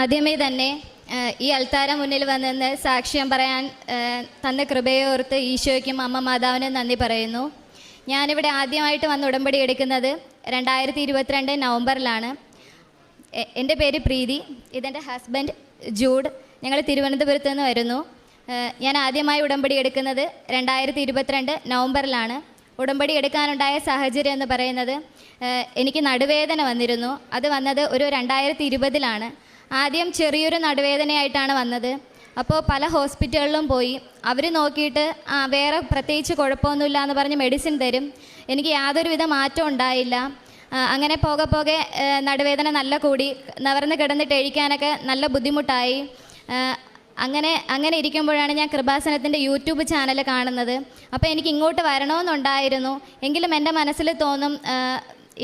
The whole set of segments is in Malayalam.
ആദ്യമേ തന്നെ ഈ അൾത്താര മുന്നിൽ വന്നെന്ന് സാക്ഷ്യം പറയാൻ തന്ന കൃപയോർത്ത് ഈശോയ്ക്കും അമ്മ മാതാവിനും നന്ദി പറയുന്നു. ഞാനിവിടെ ആദ്യമായിട്ട് വന്ന് ഉടമ്പടി എടുക്കുന്നത് 2022 നവംബറിലാണ്. എൻ്റെ പേര് പ്രീതി, ഇതെൻ്റെ ഹസ്ബൻഡ് ജൂഡ്. ഞങ്ങൾ തിരുവനന്തപുരത്ത് നിന്ന് വരുന്നു. ഞാൻ ആദ്യമായി ഉടമ്പടി എടുക്കുന്നത് 2022 നവംബറിലാണ്. ഉടമ്പടി എടുക്കാനുണ്ടായ സാഹചര്യം എന്ന് പറയുന്നത്, എനിക്ക് നടുവേദന വന്നിരുന്നു. അത് വന്നത് ഒരു 2020-ലാണ്. ആദ്യം ചെറിയൊരു നടുവേദനയായിട്ടാണ് വന്നത്. അപ്പോൾ പല ഹോസ്പിറ്റലുകളിലും പോയി. അവർ നോക്കിയിട്ട് വേറെ പ്രത്യേകിച്ച് കുഴപ്പമൊന്നുമില്ല എന്ന് പറഞ്ഞ് മെഡിസിൻ തരും. എനിക്ക് യാതൊരുവിധ മാറ്റം ഉണ്ടായില്ല. അങ്ങനെ പോകെ പോകെ നടുവേദന നല്ല കൂടി, നിവർന്ന് കിടന്നിട്ട് എഴിക്കാനൊക്കെ നല്ല ബുദ്ധിമുട്ടായി. അങ്ങനെ ഇരിക്കുമ്പോഴാണ് ഞാൻ കൃപാസനത്തിൻ്റെ യൂട്യൂബ് ചാനൽ കാണുന്നത്. അപ്പോൾ എനിക്ക് ഇങ്ങോട്ട് വരണമെന്നുണ്ടായിരുന്നു. എങ്കിലും എൻ്റെ മനസ്സിൽ തോന്നും,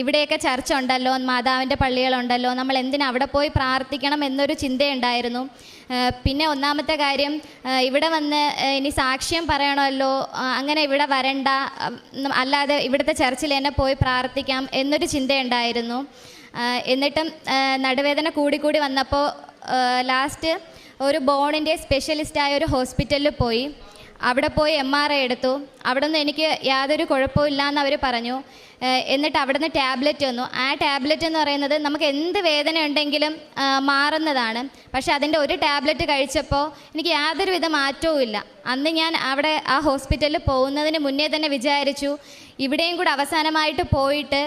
ഇവിടെയൊക്കെ ചർച്ച ഉണ്ടല്ലോ, മാതാവിൻ്റെ പള്ളികളുണ്ടല്ലോ, നമ്മൾ എന്തിനാ അവിടെ പോയി പ്രാർത്ഥിക്കണം എന്നൊരു ചിന്തയുണ്ടായിരുന്നു. പിന്നെ ഒന്നാമത്തെ കാര്യം, ഇവിടെ വന്ന് ഇനി സാക്ഷ്യം പറയണമല്ലോ, അങ്ങനെ ഇവിടെ വരണ്ട, അല്ലാതെ ഇവിടുത്തെ ചർച്ചിൽ തന്നെ പോയി പ്രാർത്ഥിക്കാം എന്നൊരു ചിന്തയുണ്ടായിരുന്നു. എന്നിട്ടും നടുവേദന കൂടിക്കൂടി വന്നപ്പോൾ ലാസ്റ്റ് ഒരു ബോണിൻ്റെ സ്പെഷ്യലിസ്റ്റായ ഒരു ഹോസ്പിറ്റലിൽ പോയി. അവിടെ പോയി MRI എടുത്തു. അവിടെ നിന്ന് എനിക്ക് യാതൊരു കുഴപ്പമില്ല എന്ന് അവർ പറഞ്ഞു. എന്നിട്ട് അവിടെ നിന്ന് ടാബ്ലറ്റ് വന്നു. ആ ടാബ്ലറ്റ് എന്ന് പറയുന്നത് നമുക്ക് എന്ത് വേദന ഉണ്ടെങ്കിലും മാറുന്നതാണ്. പക്ഷേ അതിൻ്റെ ഒരു ടാബ്ലറ്റ് കഴിച്ചപ്പോൾ എനിക്ക് യാതൊരുവിധ മാറ്റവും ഇല്ല. അന്ന് ഞാൻ അവിടെ ആ ഹോസ്പിറ്റലിൽ പോകുന്നതിന് മുന്നേ തന്നെ വിചാരിച്ചു, ഇവിടെയും കൂടെ അവസാനമായിട്ട് പോയിട്ട്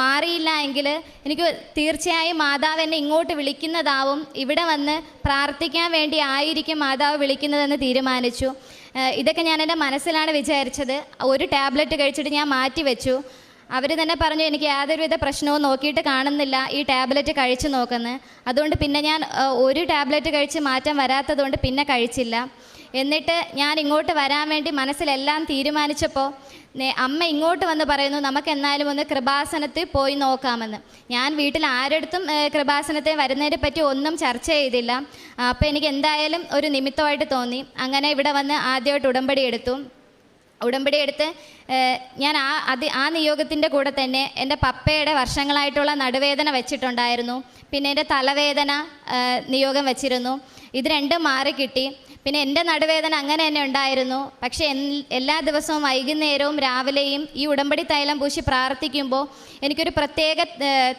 മാറിയില്ല എങ്കിൽ എനിക്ക് തീർച്ചയായും മാതാവ് എന്നെ ഇങ്ങോട്ട് വിളിക്കുന്നതാവും, ഇവിടെ വന്ന് പ്രാർത്ഥിക്കാൻ വേണ്ടി ആയിരിക്കും മാതാവ് വിളിക്കുന്നതെന്ന് തീരുമാനിച്ചു. ഇതൊക്കെ ഞാൻ എൻ്റെ മനസ്സിലാണ് വിചാരിച്ചത്. ഒരു ടാബ്ലറ്റ് കഴിച്ചിട്ട് ഞാൻ മാറ്റി വെച്ചു. അവർ തന്നെ പറഞ്ഞു, എനിക്ക് യാതൊരുവിധ പ്രശ്നവും നോക്കിയിട്ട് കാണുന്നില്ല, ഈ ടാബ്ലറ്റ് കഴിച്ച് നോക്കുന്നത്. അതുകൊണ്ട് പിന്നെ ഞാൻ ഒരു ടാബ്ലറ്റ് കഴിച്ച് മാറ്റം വരാത്തതുകൊണ്ട് പിന്നെ കഴിച്ചില്ല. എന്നിട്ട് ഞാൻ ഇങ്ങോട്ട് വരാൻ വേണ്ടി മനസ്സിലെല്ലാം തീരുമാനിച്ചപ്പോൾ അമ്മ ഇങ്ങോട്ട് വന്ന് പറയുന്നു, നമുക്ക് എന്നാലും ഒന്ന് കൃപാസനത്തിൽ പോയി നോക്കാമെന്ന്. ഞാൻ വീട്ടിൽ ആരെടുത്തും കൃപാസനത്തിൽ വരുന്നതിനെ പറ്റി ഒന്നും ചർച്ച ചെയ്തില്ല. അപ്പോൾ എനിക്ക് എന്തായാലും ഒരു നിമിത്തമായിട്ട് തോന്നി. അങ്ങനെ ഇവിടെ വന്ന് ആദ്യമായിട്ട് ഉടമ്പടി എടുത്ത് ഞാൻ ആ നിയോഗത്തിൻ്റെ കൂടെ തന്നെ എൻ്റെ പപ്പയുടെ വർഷങ്ങളായിട്ടുള്ള നടുവേദന വെച്ചിട്ടുണ്ടായിരുന്നു. പിന്നെ എൻ്റെ തലവേദന നിയോഗം വെച്ചിരുന്നു. ഇത് രണ്ടും മാറിക്കിട്ടി. പിന്നെ എൻ്റെ നടുവേദന അങ്ങനെ തന്നെ ഉണ്ടായിരുന്നു. പക്ഷേ എല്ലാ ദിവസവും വൈകുന്നേരവും രാവിലെയും ഈ ഉടമ്പടി തൈലം പൂശി പ്രാർത്ഥിക്കുമ്പോൾ എനിക്കൊരു പ്രത്യേക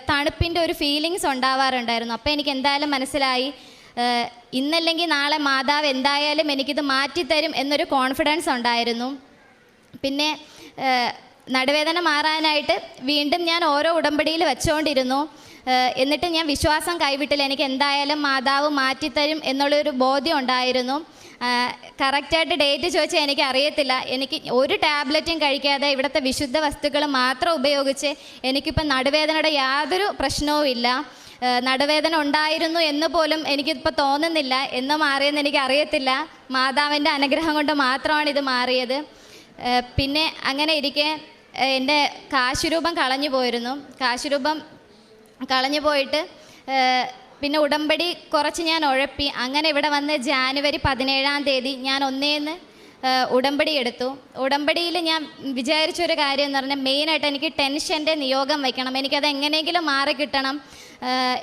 തണുപ്പിൻ്റെ ഒരു ഫീലിങ്സ് ഉണ്ടാവാറുണ്ടായിരുന്നു. അപ്പോൾ എനിക്ക് എന്തായാലും മനസ്സിലായി, ഇന്നല്ലെങ്കിൽ നാളെ മാതാവ് എന്തായാലും എനിക്കിത് മാറ്റിത്തരും എന്നൊരു കോൺഫിഡൻസ് ഉണ്ടായിരുന്നു. പിന്നെ നടുവേദന മാറാനായിട്ട് വീണ്ടും ഞാൻ ഓരോ ഉടമ്പടിയിൽ വെച്ചുകൊണ്ടിരുന്നു. എന്നിട്ട് ഞാൻ വിശ്വാസം കൈവിട്ടില്ല. എനിക്ക് എന്തായാലും മാതാവ് മാറ്റിത്തരും എന്നുള്ളൊരു ബോധ്യം ഉണ്ടായിരുന്നു. കറക്റ്റായിട്ട് ഡേറ്റ് ചോദിച്ചാൽ എനിക്ക് അറിയത്തില്ല. എനിക്ക് ഒരു ടാബ്ലറ്റും കഴിക്കാതെ ഇവിടുത്തെ വിശുദ്ധ വസ്തുക്കൾ മാത്രം ഉപയോഗിച്ച് എനിക്കിപ്പം നടുവേദനയുടെ യാതൊരു പ്രശ്നവും ഇല്ല. നടുവേദന ഉണ്ടായിരുന്നു എന്ന് പോലും എനിക്കിപ്പോൾ തോന്നുന്നില്ല. എന്ന് മാറിയെന്ന് എനിക്ക് അറിയത്തില്ല. മാതാവിൻ്റെ അനുഗ്രഹം കൊണ്ട് മാത്രമാണ് ഇത് മാറിയത്. പിന്നെ അങ്ങനെ ഇരിക്കെ എൻ്റെ കാശുരൂപം കളഞ്ഞു പോയിരുന്നു. കാശുരൂപം കളഞ്ഞു പോയിട്ട് പിന്നെ ഉടമ്പടി കുറച്ച് ഞാൻ ഉഴപ്പി. അങ്ങനെ ഇവിടെ വന്ന് ജാനുവരി 17-ാം തീയതി ഞാൻ ഒന്നേന്ന് ഉടമ്പടി എടുത്തു. ഉടമ്പടിയിൽ ഞാൻ വിചാരിച്ചൊരു കാര്യം എന്ന് പറഞ്ഞാൽ, മെയിനായിട്ട് എനിക്ക് ടെൻഷൻ്റെ നിയോഗം വയ്ക്കണം. എനിക്കത് എങ്ങനെയെങ്കിലും മാറി കിട്ടണം.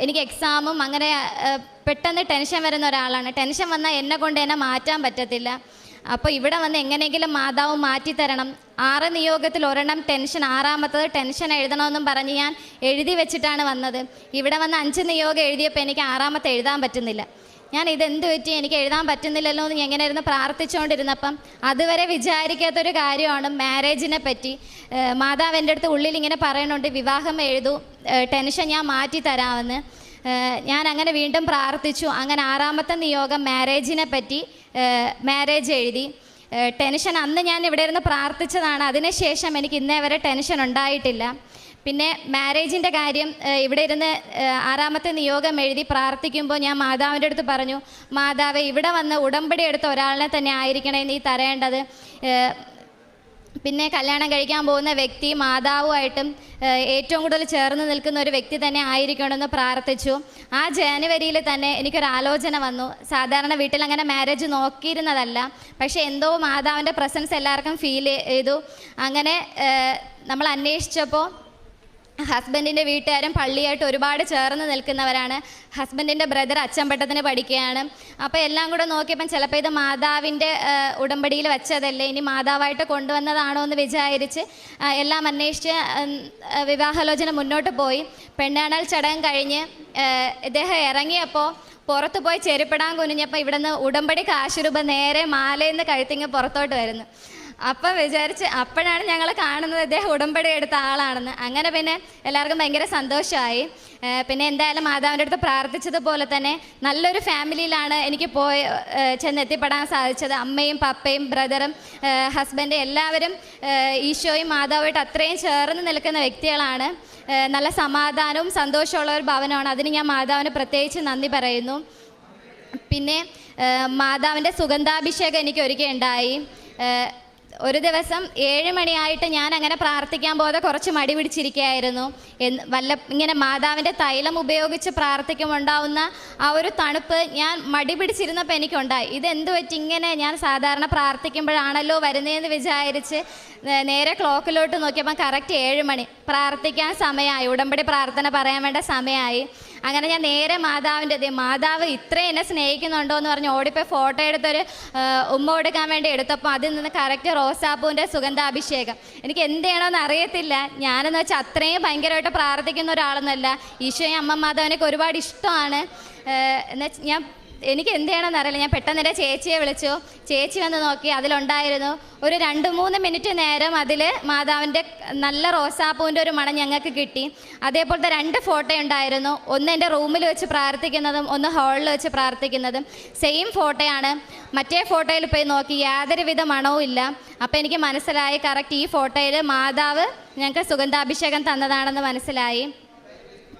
എനിക്ക് എക്സാമും അങ്ങനെ പെട്ടെന്ന് ടെൻഷൻ വരുന്ന ഒരാളാണ്. ടെൻഷൻ വന്നാൽ എന്നെ കൊണ്ട് തന്നെ മാറ്റാൻ പറ്റത്തില്ല. അപ്പോൾ ഇവിടെ വന്ന് എങ്ങനെയെങ്കിലും മാതാവ് മാറ്റിത്തരണം. 6 നിയോഗത്തിൽ ഒരെണ്ണം ടെൻഷൻ, 6ാമത്തത് ടെൻഷൻ എഴുതണമെന്നും പറഞ്ഞ് ഞാൻ എഴുതി വെച്ചിട്ടാണ് വന്നത്. ഇവിടെ വന്ന് 5 നിയോഗം എഴുതിയപ്പോൾ എനിക്ക് 6ാമത്തെ എഴുതാൻ പറ്റുന്നില്ല. ഞാൻ ഇതെന്ത് പറ്റി, എനിക്ക് എഴുതാൻ പറ്റുന്നില്ലല്ലോ എന്ന് എങ്ങനെ ഇരുന്ന് പ്രാർത്ഥിച്ചുകൊണ്ടിരുന്നപ്പം അതുവരെ വിചാരിക്കാത്തൊരു കാര്യമാണ് മാരേജിനെ പറ്റി. മാതാവ് എൻ്റെ അടുത്ത് ഉള്ളിൽ ഇങ്ങനെ പറയുന്നുണ്ട്, വിവാഹം എഴുതൂ, ടെൻഷൻ ഞാൻ മാറ്റി തരാമെന്ന്. ഞാൻ അങ്ങനെ വീണ്ടും പ്രാർത്ഥിച്ചു. അങ്ങനെ 6ാമത്തെ നിയോഗം മാരേജിനെ പറ്റി, മാരേജ് എഴുതി. ടെൻഷൻ അന്ന് ഞാൻ ഇവിടെ ഇരുന്ന് പ്രാർത്ഥിച്ചതാണ്. അതിനുശേഷം എനിക്ക് ഇന്നേ വരെ ടെൻഷൻ ഉണ്ടായിട്ടില്ല. പിന്നെ മാരേജിൻ്റെ കാര്യം ഇവിടെ ഇരുന്ന് 6ാമത്തെ നിയോഗം എഴുതി പ്രാർത്ഥിക്കുമ്പോൾ ഞാൻ മാതാവിൻ്റെ അടുത്ത് പറഞ്ഞു, മാതാവേ, ഇവിടെ വന്ന് ഉടമ്പടി എടുത്ത ഒരാളിനെ തന്നെ ആയിരിക്കണേ നീ തരേണ്ടത്. പിന്നെ കല്യാണം കഴിക്കാൻ പോകുന്ന വ്യക്തി മാതാവുമായിട്ടും ഏറ്റവും കൂടുതൽ ചേർന്ന് നിൽക്കുന്ന ഒരു വ്യക്തി തന്നെ ആയിരിക്കണമെന്ന് പ്രാർത്ഥിച്ചു. ആ ജനുവരിയിൽ തന്നെ എനിക്കൊരാലോചന വന്നു. സാധാരണ വീട്ടിൽ അങ്ങനെ മാരേജ് നോക്കിയിരുന്നതല്ല, പക്ഷേ എന്തോ മാതാവിൻ്റെ പ്രസൻസ് എല്ലാവർക്കും ഫീൽ ചെയ്തു. അങ്ങനെ നമ്മൾ അന്വേഷിച്ചപ്പോൾ ഹസ്ബൻഡിൻ്റെ വീട്ടുകാരും പള്ളിയായിട്ട് ഒരുപാട് ചേർന്ന് നിൽക്കുന്നവരാണ്. ഹസ്ബൻഡിൻ്റെ ബ്രദർ അച്ചമ്പട്ടത്തിന് പഠിക്കുകയാണ്. അപ്പോൾ എല്ലാം കൂടെ നോക്കിയപ്പം ചിലപ്പോൾ ഇത് മാതാവിൻ്റെ ഉടമ്പടിയിൽ വെച്ചതല്ലേ, ഇനി മാതാവായിട്ട് കൊണ്ടുവന്നതാണോ എന്ന് വിചാരിച്ച് എല്ലാം അന്വേഷിച്ച് വിവാഹാലോചന മുന്നോട്ട് പോയി. പെണ്ണാണൽ ചടങ്ങ് കഴിഞ്ഞ് ഇദ്ദേഹം ഇറങ്ങിയപ്പോൾ പുറത്ത് പോയി ചെരുപ്പിടാൻ കുനിഞ്ഞപ്പോൾ ഇവിടുന്ന് ഉടമ്പടി കാശുരൂപ നേരെ മാലയിൽ നിന്ന് കഴുത്തിങ്ങ് പുറത്തോട്ട് വരുന്നു. അപ്പം വിചാരിച്ച് അപ്പോഴാണ് ഞങ്ങൾ കാണുന്നത് ഇദ്ദേഹം ഉടമ്പടി എടുത്ത ആളാണെന്ന്. അങ്ങനെ പിന്നെ എല്ലാവർക്കും ഭയങ്കര സന്തോഷമായി. പിന്നെ എന്തായാലും മാതാവിൻ്റെ അടുത്ത് പ്രാർത്ഥിച്ചതുപോലെ തന്നെ നല്ലൊരു ഫാമിലിയിലാണ് എനിക്ക് ചെന്നെത്തിപ്പെടാൻ സാധിച്ചത്. അമ്മയും പപ്പയും ബ്രദറും ഹസ്ബൻഡും എല്ലാവരും ഈശോയും മാതാവുമായിട്ട് അത്രയും ചേർന്ന് നിൽക്കുന്ന വ്യക്തികളാണ്. നല്ല സമാധാനവും സന്തോഷമുള്ള ഒരു ഭവനമാണ്. അതിന് ഞാൻ മാതാവിന് പ്രത്യേകിച്ച് നന്ദി പറയുന്നു. പിന്നെ മാതാവിൻ്റെ സുഗന്ധാഭിഷേകം എനിക്ക് ഒരിക്കൽ ഉണ്ടായി. ഒരു ദിവസം 7 മണിയായിട്ട് ഞാൻ അങ്ങനെ പ്രാർത്ഥിക്കാൻ പോകാതെ കുറച്ച് മടി പിടിച്ചിരിക്കുകയായിരുന്നു. ഇങ്ങനെ മാതാവിൻ്റെ തൈലം ഉപയോഗിച്ച് പ്രാർത്ഥിക്കുമ്പോൾ ഉണ്ടാവുന്ന ആ ഒരു തണുപ്പ് ഞാൻ മടി പിടിച്ചിരുന്നപ്പോൾ എനിക്കുണ്ടായി. ഇതെന്ത് പറ്റി ഇങ്ങനെ ഞാൻ സാധാരണ പ്രാർത്ഥിക്കുമ്പോഴാണല്ലോ വരുന്നതെന്ന് വിചാരിച്ച് നേരെ ക്ലോക്കിലോട്ട് നോക്കിയപ്പോൾ കറക്റ്റ് 7 മണി പ്രാർത്ഥിക്കാൻ സമയമായി, ഉടമ്പടി പ്രാർത്ഥന പറയാൻ വേണ്ട സമയമായി. അങ്ങനെ ഞാൻ നേരെ മാതാവ് ഇത്രയും എന്നെ സ്നേഹിക്കുന്നുണ്ടോ എന്ന് പറഞ്ഞ് ഓടിപ്പോയി ഫോട്ടോ എടുത്തൊരു ഉമ്മ കൊടുക്കാൻ വേണ്ടി എടുത്തപ്പോൾ അതിൽ നിന്ന് കറക്റ്റ് റോസാപ്പൂവിൻ്റെ സുഗന്ധാഭിഷേകം. എനിക്ക് എന്ത് ചെയ്യണമെന്ന് അറിയത്തില്ല. ഞാനെന്ന് വെച്ചാൽ അത്രയും ഭയങ്കരമായിട്ട് പ്രാർത്ഥിക്കുന്ന ഒരാളൊന്നുമല്ല. ഈശോയും അമ്മ മാതാവിനൊക്കെ ഒരുപാട് ഇഷ്ടമാണ്. എന്നുവെച്ചാൽ എനിക്ക് എന്ത് ചെയ്യണമെന്ന് അറിയില്ല. ഞാൻ പെട്ടെന്ന് എൻ്റെ ചേച്ചിയെ വിളിച്ചു. ചേച്ചി വന്ന് നോക്കി, അതിലുണ്ടായിരുന്നു ഒരു 2-3 മിനിറ്റ് നേരം അതിൽ മാതാവിൻ്റെ നല്ല റോസാപ്പൂവിൻ്റെ ഒരു മണം ഞങ്ങൾക്ക് കിട്ടി. അതേപോലത്തെ 2 ഫോട്ടോ ഉണ്ടായിരുന്നു. ഒന്ന് എൻ്റെ റൂമിൽ വെച്ച് പ്രാർത്ഥിക്കുന്നതും ഒന്ന് ഹാളിൽ വെച്ച് പ്രാർത്ഥിക്കുന്നതും സെയിം ഫോട്ടോയാണ്. മറ്റേ ഫോട്ടോയിൽ പോയി നോക്കി യാതൊരുവിധ മണവും ഇല്ല. അപ്പോൾ എനിക്ക് മനസ്സിലായി കറക്റ്റ് ഈ ഫോട്ടോയിൽ മാതാവ് ഞങ്ങൾക്ക് സുഗന്ധാഭിഷേകം തന്നതാണെന്ന് മനസ്സിലായി.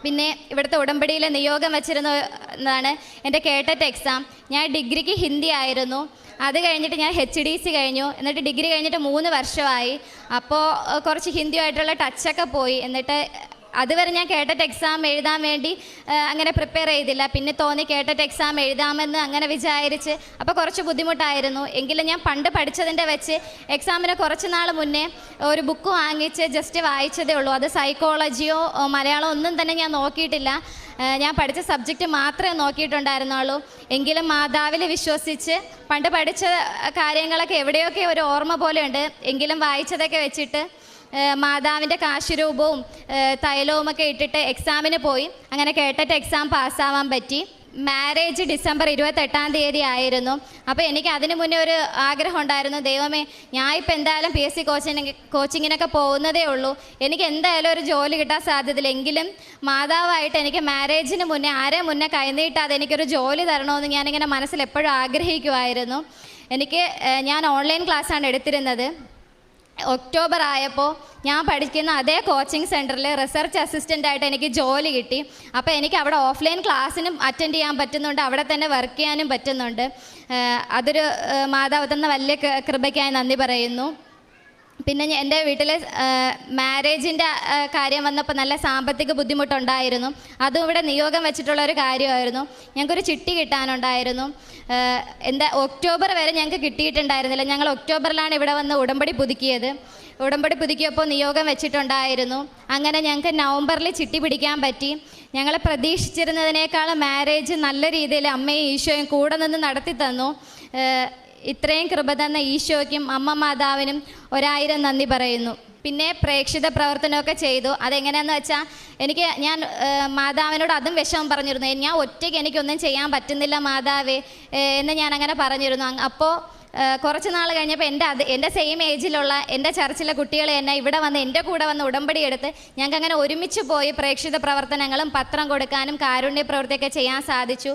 പിന്നെ ഇവിടുത്തെ ഉടമ്പടിയിൽ നിയോഗം വച്ചിരുന്നതാണ് എൻ്റെ കേട്ടറ്റ് എക്സാം. ഞാൻ ഡിഗ്രിക്ക് ഹിന്ദി ആയിരുന്നു. അത് കഴിഞ്ഞിട്ട് ഞാൻ HDC കഴിഞ്ഞു. എന്നിട്ട് ഡിഗ്രി കഴിഞ്ഞിട്ട് 3 വർഷമായി. അപ്പോൾ കുറച്ച് ഹിന്ദിയുമായിട്ടുള്ള ടച്ചൊക്കെ പോയി. എന്നിട്ട് അതുവരെ ഞാൻ കേട്ടറ്റ് എക്സാം എഴുതാൻ വേണ്ടി അങ്ങനെ പ്രിപ്പയർ ചെയ്തില്ല. പിന്നെ തോന്നി കേട്ടറ്റ് എക്സാം എഴുതാമെന്ന് അങ്ങനെ വിചാരിച്ച്. അപ്പോൾ കുറച്ച് ബുദ്ധിമുട്ടായിരുന്നു. എങ്കിലും ഞാൻ പണ്ട് പഠിച്ചതിൻ്റെ വെച്ച് എക്സാമിന് കുറച്ച് നാൾ മുന്നേ ഒരു ബുക്ക് വാങ്ങിച്ച് ജസ്റ്റ് വായിച്ചതേ ഉള്ളൂ. അത് സൈക്കോളജിയോ മലയാളമോ ഒന്നും തന്നെ ഞാൻ നോക്കിയിട്ടില്ല. ഞാൻ പഠിച്ച സബ്ജക്റ്റ് മാത്രമേ നോക്കിയിട്ടുണ്ടായിരുന്നുള്ളൂ. എങ്കിലും മാതാവിൽ വിശ്വസിച്ച് പണ്ട് പഠിച്ച കാര്യങ്ങളൊക്കെ എവിടെയൊക്കെ ഒരു ഓർമ്മ പോലെയുണ്ട്. എങ്കിലും വായിച്ചതൊക്കെ വെച്ചിട്ട് മാതാവിൻ്റെ കാശുരൂപവും തൈലവും ഒക്കെ ഇട്ടിട്ട് എക്സാമിന് പോയി. അങ്ങനെ കേട്ടിട്ട് എക്സാം പാസ്സാവാൻ പറ്റി. മാരേജ് ഡിസംബർ 28-ാം തീയതി ആയിരുന്നു. അപ്പോൾ എനിക്ക് അതിന് മുന്നേ ഒരു ആഗ്രഹം ഉണ്ടായിരുന്നു, ദൈവമേ ഞാൻ ഇപ്പോൾ എന്തായാലും PSC കോച്ചിങ്ങിനൊക്കെ പോകുന്നതേ ഉള്ളൂ, എനിക്ക് എന്തായാലും ഒരു ജോലി കിട്ടാൻ സാധ്യതയില്ല. എങ്കിലും മാതാവായിട്ട് എനിക്ക് മാരേജിന് മുന്നേ മുന്നേ കൈനീട്ടാതെ എനിക്കൊരു ജോലി തരണമെന്ന് ഞാനിങ്ങനെ മനസ്സിൽ എപ്പോഴും ആഗ്രഹിക്കുമായിരുന്നു. ഞാൻ ഓൺലൈൻ ക്ലാസ്സാണ് എടുത്തിരുന്നത്. ഒക്ടോബർ ആയപ്പോൾ ഞാൻ പഠിക്കുന്ന അതേ കോച്ചിങ് സെൻറ്ററിൽ റിസർച്ച് അസിസ്റ്റൻ്റായിട്ട് എനിക്ക് ജോലി കിട്ടി. അപ്പോൾ എനിക്ക് അവിടെ ഓഫ്ലൈൻ ക്ലാസ്സിനും അറ്റൻഡ് ചെയ്യാൻ പറ്റുന്നുണ്ട്, അവിടെ തന്നെ വർക്ക് ചെയ്യാനും പറ്റുന്നുണ്ട്. അതൊരു മാതാവ് തന്ന വലിയ കൃപയ്ക്കായി നന്ദി പറയുന്നു. പിന്നെ എൻ്റെ വീട്ടിൽ മാരേജിൻ്റെ കാര്യം വന്നപ്പോൾ നല്ല സാമ്പത്തിക ബുദ്ധിമുട്ടുണ്ടായിരുന്നു. അതും ഇവിടെ നിയോഗം വെച്ചിട്ടുള്ളൊരു കാര്യമായിരുന്നു. ഞങ്ങൾക്കൊരു ചിട്ടി കിട്ടാനുണ്ടായിരുന്നു. ഒക്ടോബർ വരെ ഞങ്ങൾക്ക് കിട്ടിയിട്ടുണ്ടായിരുന്നില്ല. ഞങ്ങൾ ഒക്ടോബറിലാണ് ഇവിടെ വന്ന് ഉടമ്പടി പുതുക്കിയപ്പോൾ നിയോഗം വെച്ചിട്ടുണ്ടായിരുന്നു. അങ്ങനെ ഞങ്ങൾക്ക് നവംബറിൽ ചിട്ടി പിടിക്കാൻ പറ്റി. ഞങ്ങൾ പ്രതീക്ഷിച്ചിരുന്നതിനേക്കാളും മാരേജ് നല്ല രീതിയിൽ അമ്മയും ഈശോയും കൂടെ നിന്ന് നടത്തി തന്നു. ഇത്രയും കൃപ തന്ന ഈശോയ്ക്കും അമ്മ മാതാവിനും 1000 നന്ദി പറയുന്നു. പിന്നെ പ്രേക്ഷിത പ്രവർത്തനമൊക്കെ ചെയ്തു. അതെങ്ങനെയാണെന്ന് വെച്ചാൽ ഞാൻ മാതാവിനോട് അതും വിഷമം പറഞ്ഞിരുന്നു. ഞാൻ ഒറ്റയ്ക്ക് എനിക്കൊന്നും ചെയ്യാൻ പറ്റുന്നില്ല മാതാവേ എന്ന് ഞാൻ അങ്ങനെ പറഞ്ഞിരുന്നു. അപ്പോൾ കുറച്ച് നാൾ കഴിഞ്ഞപ്പോൾ എൻ്റെ സെയിം ഏജിലുള്ള എൻ്റെ ചർച്ചിലെ കുട്ടികൾ തന്നെ ഇവിടെ വന്ന് എൻ്റെ കൂടെ വന്ന് ഉടമ്പടി എടുത്ത് ഞങ്ങൾക്ക് അങ്ങനെ ഒരുമിച്ച് പോയി പ്രേക്ഷിത പ്രവർത്തനങ്ങളും പത്രം കൊടുക്കാനും കാരുണ്യ പ്രവൃത്തിയൊക്കെ ചെയ്യാൻ സാധിച്ചു.